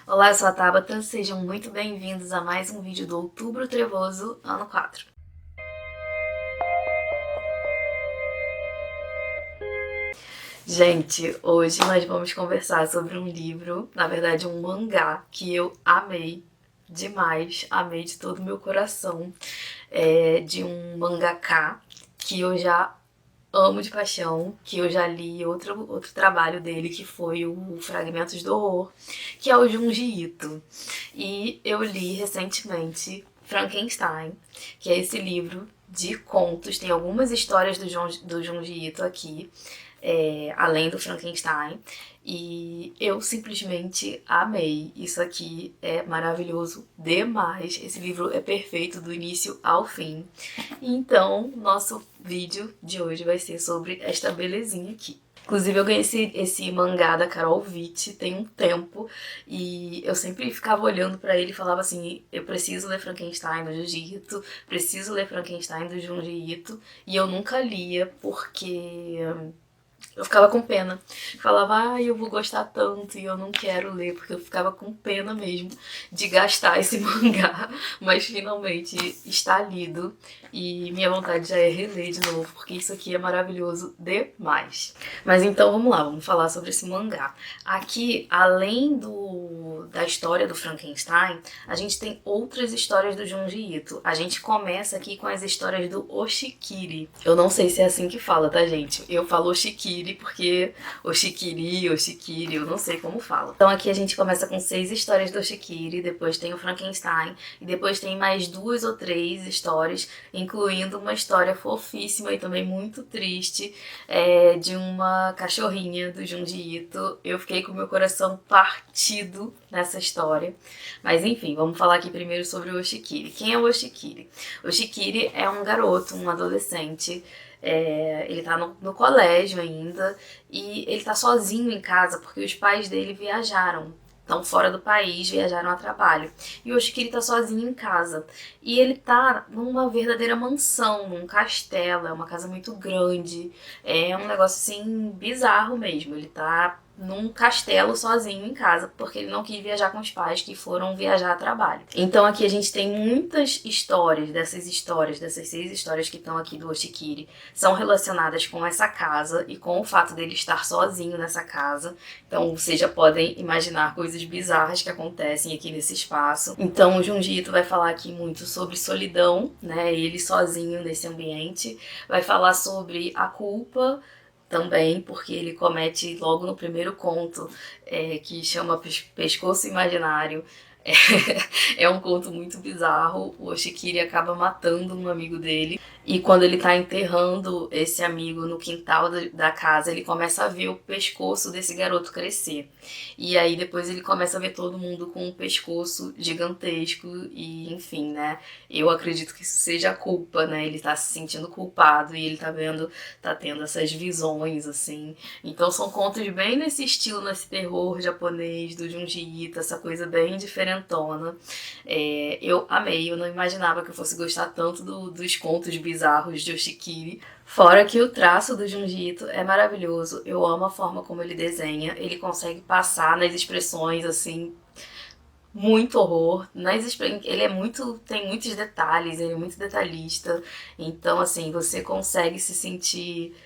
Olá, eu sou a Tabata, sejam muito bem-vindos a mais um vídeo do Outubro Trevoso, ano 4. Gente, hoje nós vamos conversar sobre um livro, na verdade um mangá, que eu amei demais, amei de todo o meu coração, de um mangaka que eu já amo de paixão, que eu já li outro trabalho dele, que foi o Fragmentos do Horror, que é o Junji Ito. E eu li recentemente Frankenstein, que é esse livro de contos. Tem algumas histórias do Junji Ito aqui, além do Frankenstein. E eu simplesmente amei. Isso aqui é maravilhoso demais. Esse livro é perfeito do início ao fim. Então, nosso vídeo de hoje vai ser sobre esta belezinha aqui. Inclusive, eu ganhei esse mangá da Carol Witt tem um tempo e eu sempre ficava olhando pra ele e falava assim: eu preciso ler Frankenstein do Junji Ito, preciso ler Frankenstein do Junji Ito, e eu nunca lia porque eu ficava com pena. Falava, eu vou gostar tanto e eu não quero ler, porque eu ficava com pena mesmo de gastar esse mangá. Mas finalmente está lido e minha vontade já é reler de novo, porque isso aqui é maravilhoso demais. Mas então vamos lá, vamos falar sobre esse mangá. Aqui, além da história do Frankenstein, a gente tem outras histórias do Junji Ito. A gente começa aqui com as histórias do Oshikiri. Eu não sei se é assim que fala, tá, gente? Eu falo Oshikiri porque Oshikiri, eu não sei como fala. Então aqui a gente começa com 6 histórias do Oshikiri, depois tem o Frankenstein, e depois tem mais 2 ou 3 histórias, incluindo uma história fofíssima e também muito triste, de uma cachorrinha do Junji Ito. Eu fiquei com meu coração partido nessa história. Mas enfim, vamos falar aqui primeiro sobre o Oshikiri. Quem é o Oshikiri? O Oshikiri é um garoto, um adolescente. Ele tá no colégio ainda e ele tá sozinho em casa porque os pais dele viajaram. Estão fora do país, viajaram a trabalho. E o Oshikiri tá sozinho em casa. E ele tá numa verdadeira mansão, num castelo, é uma casa muito grande. É um negócio assim bizarro mesmo. Ele tá num castelo sozinho em casa, porque ele não quis viajar com os pais que foram viajar a trabalho. Então aqui a gente tem muitas histórias, dessas 6 histórias que estão aqui do Oshikiri, são relacionadas com essa casa e com o fato dele estar sozinho nessa casa. Então vocês já podem imaginar coisas bizarras que acontecem aqui nesse espaço. Então o Junji Ito vai falar aqui muito sobre solidão, né? Ele sozinho nesse ambiente. Vai falar sobre a culpa também, porque ele comete logo no primeiro conto, que chama Pescoço Imaginário. É um conto muito bizarro. O Oshikiri acaba matando um amigo dele. E quando ele tá enterrando esse amigo no quintal da casa, ele começa a ver o pescoço desse garoto crescer. E aí depois ele começa a ver todo mundo com um pescoço gigantesco e, enfim, né? Eu acredito que isso seja a culpa, né? Ele tá se sentindo culpado e ele tá tendo essas visões, assim. Então são contos bem nesse estilo, nesse terror japonês do Junji Ito, essa coisa bem diferentona. Eu amei, eu não imaginava que eu fosse gostar tanto dos contos bizarros de Oshikiri. Fora que o traço do Junji Ito é maravilhoso, eu amo a forma como ele desenha, ele consegue passar nas expressões, assim, muito horror. Ele tem muitos detalhes, ele é muito detalhista, então, assim, você consegue se sentir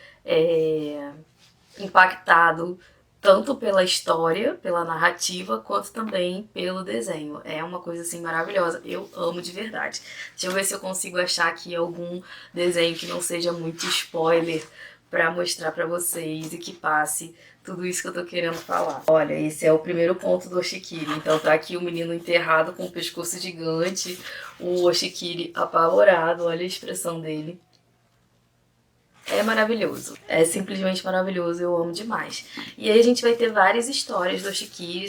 impactado tanto pela história, pela narrativa, quanto também pelo desenho. É uma coisa assim maravilhosa. Eu amo de verdade. Deixa eu ver se eu consigo achar aqui algum desenho que não seja muito spoiler pra mostrar pra vocês e que passe tudo isso que eu tô querendo falar. Olha, esse é o primeiro ponto do Oshikiri. Então tá aqui o menino enterrado com o pescoço gigante, o Oshikiri apavorado, olha a expressão dele. É maravilhoso, é simplesmente maravilhoso, eu amo demais. E aí a gente vai ter várias histórias do Oshikiri,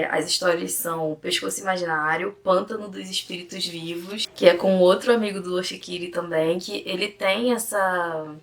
as histórias são Pescoço Imaginário, Pântano dos Espíritos Vivos, que é com outro amigo do Oshikiri também, que ele tem essa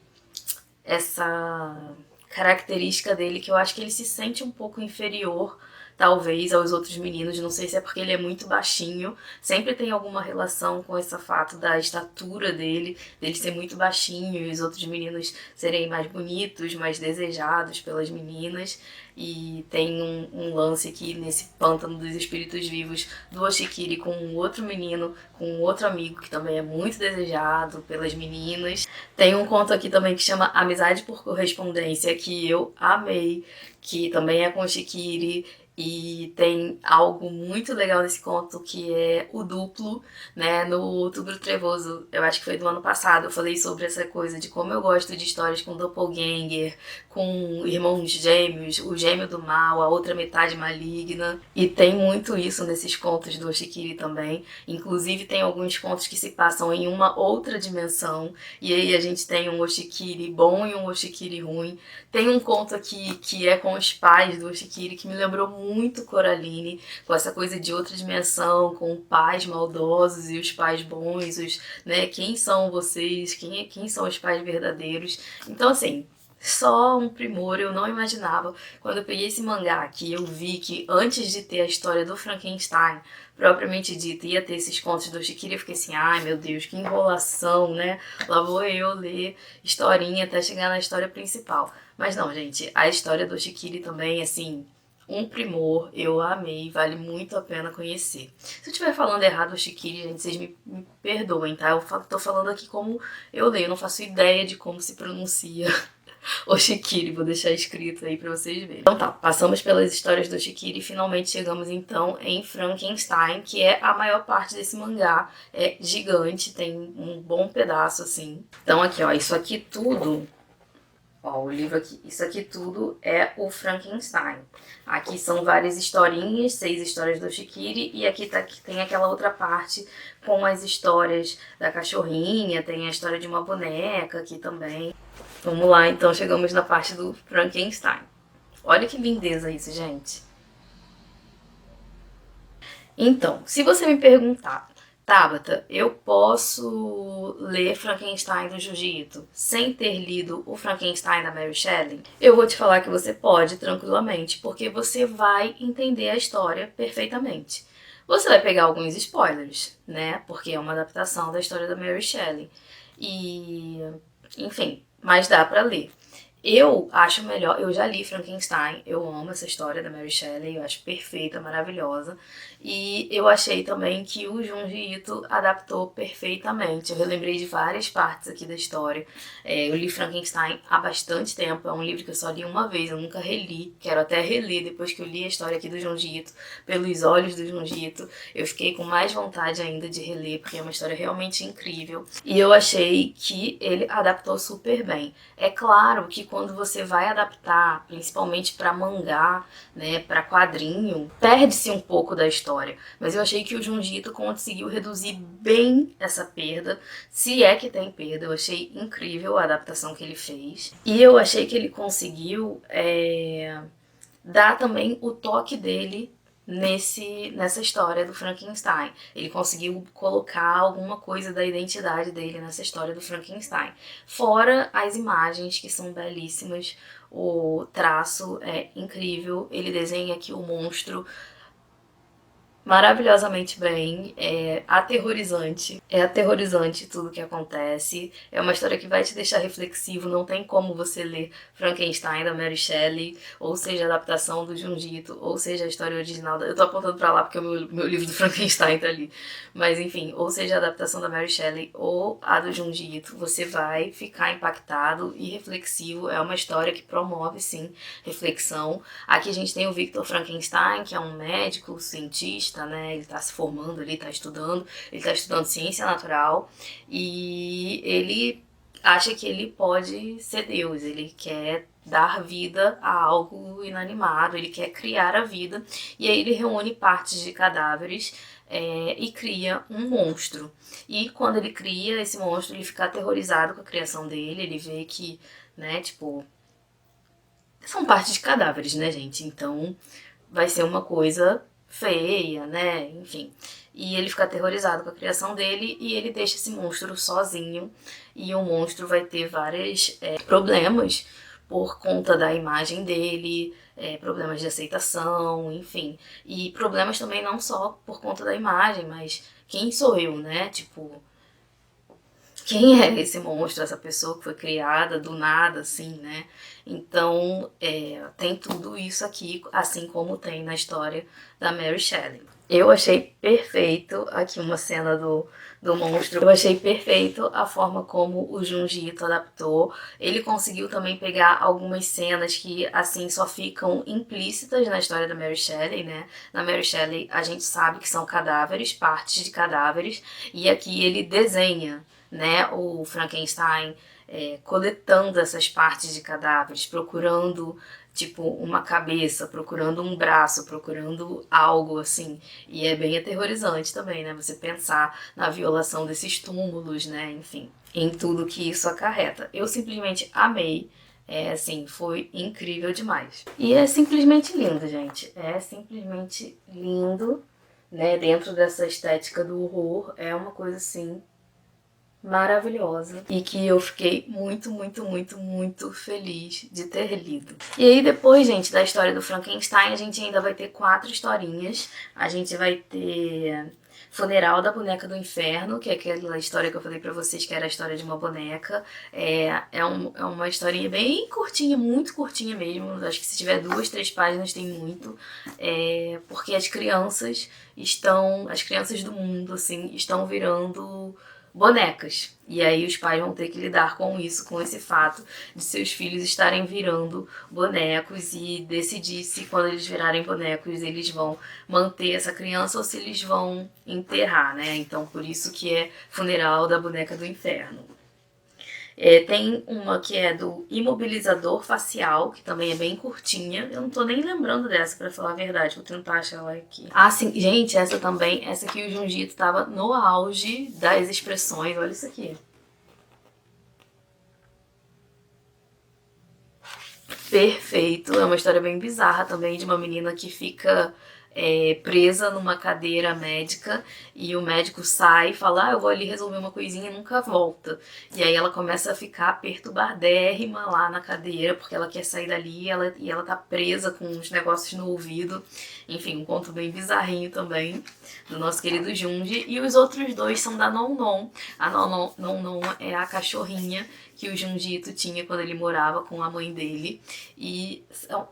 característica dele que eu acho que ele se sente um pouco inferior talvez, aos outros meninos. Não sei se é porque ele é muito baixinho, sempre tem alguma relação com esse fato da estatura dele ser muito baixinho e os outros meninos serem mais bonitos, mais desejados pelas meninas. E tem um lance aqui nesse pântano dos espíritos vivos do Oshikiri com um outro menino, com um outro amigo que também é muito desejado pelas meninas. Tem um conto aqui também que chama Amizade por Correspondência, que eu amei, que também é com o Oshikiri. E tem algo muito legal nesse conto que é o duplo, né? No Outubro Trevoso, eu acho que foi do ano passado, eu falei sobre essa coisa de como eu gosto de histórias com doppelganger, com irmãos gêmeos, o gêmeo do mal, a outra metade maligna. E tem muito isso nesses contos do Oshikiri também. Inclusive tem alguns contos que se passam em uma outra dimensão. E aí a gente tem um Oshikiri bom e um Oshikiri ruim. Tem um conto aqui que é com os pais do Oshikiri que me lembrou muito Coraline, com essa coisa de outra dimensão, com pais maldosos e os pais bons, né? Quem são vocês? Quem são os pais verdadeiros? Então, assim, só um primor, eu não imaginava. Quando eu peguei esse mangá aqui, eu vi que antes de ter a história do Frankenstein, propriamente dita, ia ter esses contos do Oshikiri, eu fiquei assim, ai meu Deus, que enrolação, né? Lá vou eu ler historinha até chegar na história principal. Mas não, gente, a história do Oshikiri também, assim, um primor, eu amei, vale muito a pena conhecer. Se eu estiver falando errado Oshikiri, gente, vocês me perdoem, tá? Eu tô falando aqui como eu leio, eu não faço ideia de como se pronuncia Oshikiri, vou deixar escrito aí pra vocês verem. Então tá, passamos pelas histórias do Oshikiri e finalmente chegamos então em Frankenstein, que é a maior parte desse mangá, é gigante, tem um bom pedaço assim. Então aqui ó, isso aqui tudo... Ó, o livro aqui, isso aqui tudo é o Frankenstein. Aqui são várias historinhas, 6 histórias do Oshikiri, e aqui tem aquela outra parte com as histórias da cachorrinha, tem a história de uma boneca aqui também. Vamos lá, então chegamos na parte do Frankenstein. Olha que lindeza isso, gente. Então, se você me perguntar, Tabata, eu posso ler Frankenstein do Junji Ito sem ter lido o Frankenstein da Mary Shelley? Eu vou te falar que você pode tranquilamente, porque você vai entender a história perfeitamente. Você vai pegar alguns spoilers, né? Porque é uma adaptação da história da Mary Shelley. E, enfim, mas dá pra ler. Eu acho melhor, eu já li Frankenstein, eu amo essa história da Mary Shelley, eu acho perfeita, maravilhosa. E eu achei também que o Junji Ito adaptou perfeitamente. Eu relembrei de várias partes aqui da história. Eu li Frankenstein há bastante tempo, é um livro que eu só li uma vez, eu nunca reli. Quero até reler depois que eu li a história aqui do Junji Ito, pelos olhos do Junji Ito. Eu fiquei com mais vontade ainda de reler, porque é uma história realmente incrível. E eu achei que ele adaptou super bem. É claro que quando você vai adaptar, principalmente para mangá, né, para quadrinho, perde-se um pouco da história. Mas eu achei que o Junji Ito conseguiu reduzir bem essa perda, se é que tem perda. Eu achei incrível a adaptação que ele fez. E eu achei que ele conseguiu dar também o toque dele nessa história do Frankenstein. Ele conseguiu colocar alguma coisa da identidade dele nessa história do Frankenstein. Fora as imagens, que são belíssimas, o traço é incrível, ele desenha aqui o monstro maravilhosamente bem, é aterrorizante tudo que acontece, é uma história que vai te deixar reflexivo, não tem como você ler Frankenstein da Mary Shelley, ou seja, a adaptação do Junji Ito, ou seja, a história original, eu tô apontando pra lá porque o meu livro do Frankenstein tá ali, mas enfim, ou seja, a adaptação da Mary Shelley ou a do Junji Ito, você vai ficar impactado e reflexivo, é uma história que promove, sim, reflexão. Aqui a gente tem o Victor Frankenstein, que é um médico, cientista, né? Ele está se formando, ele está estudando ciência natural e ele acha que ele pode ser Deus, ele quer dar vida a algo inanimado, ele quer criar a vida e aí ele reúne partes de cadáveres e cria um monstro. E quando ele cria esse monstro, ele fica aterrorizado com a criação dele, ele vê que, né, tipo, são partes de cadáveres, né, gente? Então vai ser uma coisa feia, né? Enfim. E ele fica aterrorizado com a criação dele e ele deixa esse monstro sozinho. E o monstro vai ter vários problemas por conta da imagem dele, problemas de aceitação, enfim. E problemas também não só por conta da imagem, mas quem sou eu, né? Tipo, quem é esse monstro, essa pessoa que foi criada do nada, assim, né? Então, tem tudo isso aqui, assim como tem na história da Mary Shelley. Eu achei perfeito aqui uma cena do monstro. Eu achei perfeito a forma como o Junji Ito adaptou. Ele conseguiu também pegar algumas cenas que, assim, só ficam implícitas na história da Mary Shelley, né? Na Mary Shelley, a gente sabe que são cadáveres, partes de cadáveres, e aqui ele desenha, né, o Frankenstein coletando essas partes de cadáveres, procurando tipo uma cabeça, procurando um braço, procurando algo assim. E é bem aterrorizante também, né? Você pensar na violação desses túmulos, né? Enfim, em tudo que isso acarreta. Eu simplesmente amei. Assim, foi incrível demais. E é simplesmente lindo, gente. É simplesmente lindo, né? Dentro dessa estética do horror, é uma coisa assim maravilhosa e que eu fiquei muito, muito, muito, muito feliz de ter lido. E aí depois, gente, da história do Frankenstein, a gente ainda vai ter 4 historinhas. A gente vai ter Funeral da Boneca do Inferno, que é aquela história que eu falei pra vocês que era a história de uma boneca. É uma historinha bem curtinha, muito curtinha mesmo. Acho que se tiver 2, 3 páginas tem muito. Porque as crianças do mundo, assim, estão virando bonecas. E aí os pais vão ter que lidar com isso, com esse fato de seus filhos estarem virando bonecos e decidir se quando eles virarem bonecos eles vão manter essa criança ou se eles vão enterrar, né? Então por isso que é Funeral da Boneca do Inferno. Tem uma que é do imobilizador facial, que também é bem curtinha. Eu não tô nem lembrando dessa, pra falar a verdade. Vou tentar achar ela aqui. Ah, sim. Gente, essa também. Essa aqui o Junji Ito tava no auge das expressões. Olha isso aqui. Perfeito. É uma história bem bizarra também de uma menina que fica presa numa cadeira médica e o médico sai e fala, eu vou ali resolver uma coisinha e nunca volta. E aí ela começa a ficar perturbadérrima lá na cadeira porque ela quer sair dali e ela tá presa com uns negócios no ouvido. Enfim, um conto bem bizarrinho também do nosso querido Junji. E os outros 2 são da Non. A Non é a cachorrinha que o Junji Ito tinha quando ele morava com a mãe dele. E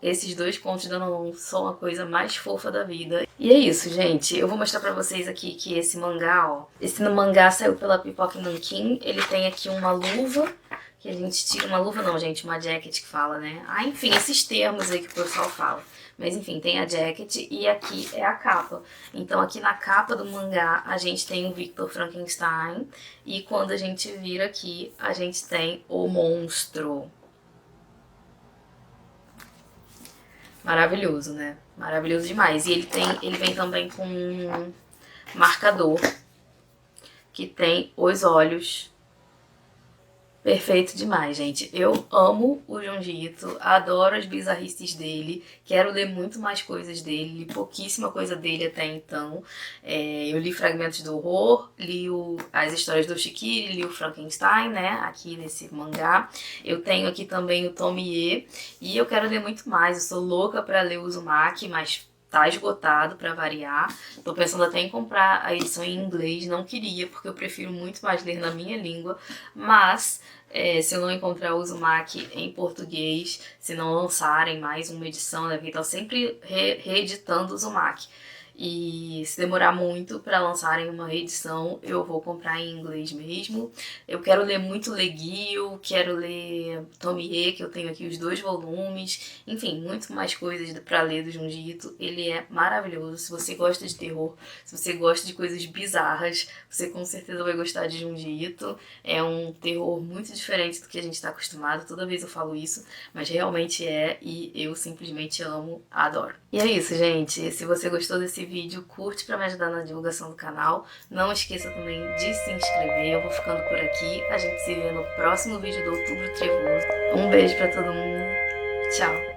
esses 2 contos da Non são a coisa mais fofa da vida. E é isso, gente. Eu vou mostrar pra vocês aqui que esse mangá, ó. Esse mangá saiu pela Pipoca Nankin. Ele tem aqui uma luva. Que a gente tira uma luva, não, gente, uma jacket que fala, né? Ah, enfim, esses termos aí que o pessoal fala. Mas enfim, tem a jacket e aqui é a capa. Então aqui na capa do mangá a gente tem o Victor Frankenstein e quando a gente vira aqui a gente tem o monstro. Maravilhoso, né? Maravilhoso demais. E ele vem também com um marcador que tem os olhos. Perfeito demais, gente. Eu amo o Junji Ito, adoro as bizarrices dele, quero ler muito mais coisas dele, li pouquíssima coisa dele até então. Eu li Fragmentos do Horror, li as histórias do Shikiri, li o Frankenstein, né, aqui nesse mangá. Eu tenho aqui também o Tomie, e eu quero ler muito mais, eu sou louca pra ler o Uzumaki, mas tá esgotado pra variar. Tô pensando até em comprar a edição em inglês, não queria, porque eu prefiro muito mais ler na minha língua, mas se eu não encontrar o Uzumaki em português, se não lançarem mais uma edição, né, porque estão sempre reeditando o Uzumaki. E se demorar muito para lançarem uma reedição, eu vou comprar em inglês mesmo. Eu quero ler muito Leguio, quero ler Tomie, que eu tenho aqui os 2 volumes. Enfim, muito mais coisas para ler do Junji Ito. Ele é maravilhoso. Se você gosta de terror, se você gosta de coisas bizarras, você com certeza vai gostar de Junji Ito. É um terror muito diferente do que a gente está acostumado. Toda vez eu falo isso, mas realmente é, e eu simplesmente amo, adoro. E é isso, gente. Se você gostou desse vídeo, curte para me ajudar na divulgação do canal. Não esqueça também de se inscrever. Eu vou ficando por aqui. A gente se vê no próximo vídeo do Outubro Trevoso. Um beijo para todo mundo. Tchau.